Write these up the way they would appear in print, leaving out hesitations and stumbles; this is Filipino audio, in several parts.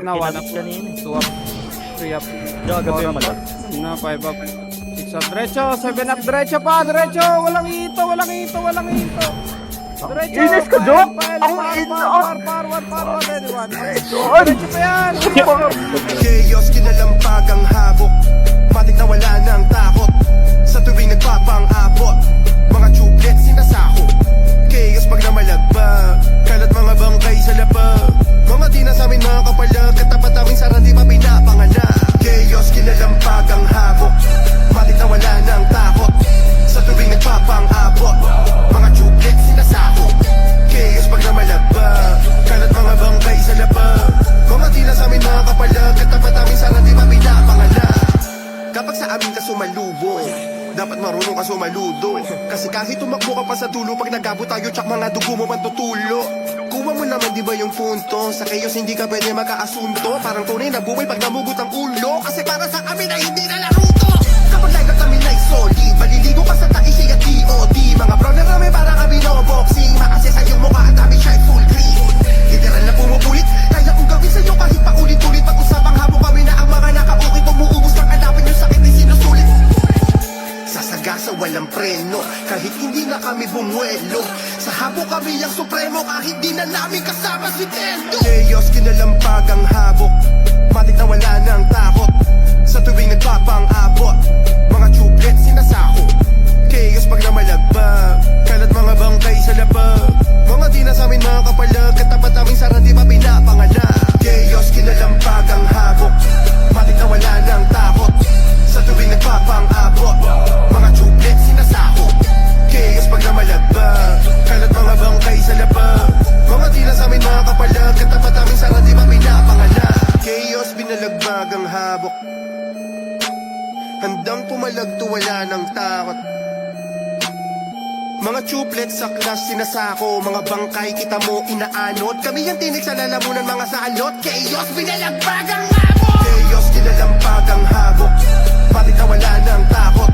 Na 1 up. kanina. 2 up. 3 up. Gagabi yung mata. Na 5 up. 6 up. Diretso. 7 up. Diretso pa. Diretso. Walang ito. Walang ito. Walang ito. Diretso. Inis ka, Dok! Ang Par. Diretso pa yan. Chaos, kinalampag ang habok. Matik na wala ng takot. Sa tuwing nagpapang-abot, mga tublet sinasako. Chaos pag namalagba, kalat mga bangkay sa labag. Mga di na sa amin mga kapalag, katapat namin sarang di pa pinapanganak. Chaos, kinalampag ang habok. Matik na wala ng takot. Sa tuwing nagpapang-abot, mga tublet sinasako. Chaos pag namalagba, kalat mga bangkay sa labag. Mga di na sa amin mga kapalag, katapat namin sarang di pa pinapanganak. Kapag sa amin ka sumalubong, dapat marunong ka sumaludo. Kasi kahit tumakbo ka pa sa dulo, pag nagabot tayo, tsak mga dugo mo pantutulo. Kuha mo naman di ba yung punto? Sa chaos hindi ka pwede magkaasunto. Parang tunay na buhay pag namugot ang ulo. Kasi para sa amin ay hindi na laro to. Kapag live kami na solid, maliligo ka sa tayo siya DOD. Mga bro na kami para kami no boxing. Makasya sa iyong mukha at kami shine full green. Literal na pumupulit, kaya kong gawin sa'yo kahit paulit-ulit. Pag-usapang habo kami na ang mga naka-okay. Tumuubos ng alapin yung sakit ay sinusulit. Sasagasa walang preno, kahit hindi na kami bumuelo. Sa habo kami ang supremo, kahit di na namin kasama si Tendo. Chaos, kinalampag ang habok. Matik na wala ng takot. Sa tuwing nagpapang-abot, mga tublet sinasako. Chaos pag namalagba, kalat mga bangkay sa labag. Mga di na sa amin mga kapalag, katapat namin sarang di pa pinapanganak. Chaos, kinalampag ang habok. Matik na wala ng takot. Sa tuwing nagpapang-abot, mga tublet sinasako. Chaos pag namalagba, kalat mga bangkay sa labag. Mga di na sa amin mga kapalag, katapat namin sarang di pa pinapanganak. Chaos, binalagbag ang habok. Handang pumalagto wala ng takot. Mga tublet sa class sinasako. Mga bangkay kita mo inaanod. Kami ang tinig sa lalamunan mga salot. Chaos, binalagbag ang habok. Chaos, kinalampag ang habok. Matik na wala ng takot.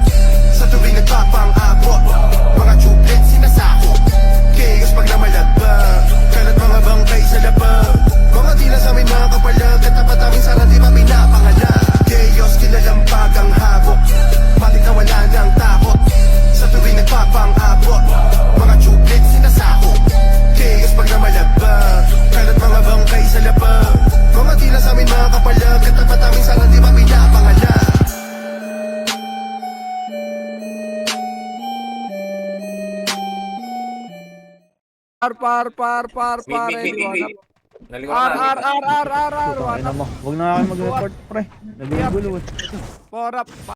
Sa tuwing nagpapang-abot, mga tublet sinasako. Chaos pag namalagba, kalat mga bangkay sa labag. Mga di na sa amin mga kapalag, katapat namin sarang di pa pinapanganak. Chaos, kinalampag ang habok. Matik na wala ng takot. Sa tuwing nagpapang-abot, mga tublet sinasako. Chaos pag namalagba, kalat mga bangkay sa labag. Mga di na sa amin mga kapalag, katapat namin sarang di pa pinapanganak. Par. Wait. Naliwa R. Ay na mo. Huwag na kayo mag-report, pre. Nagugulo eh. 4 up.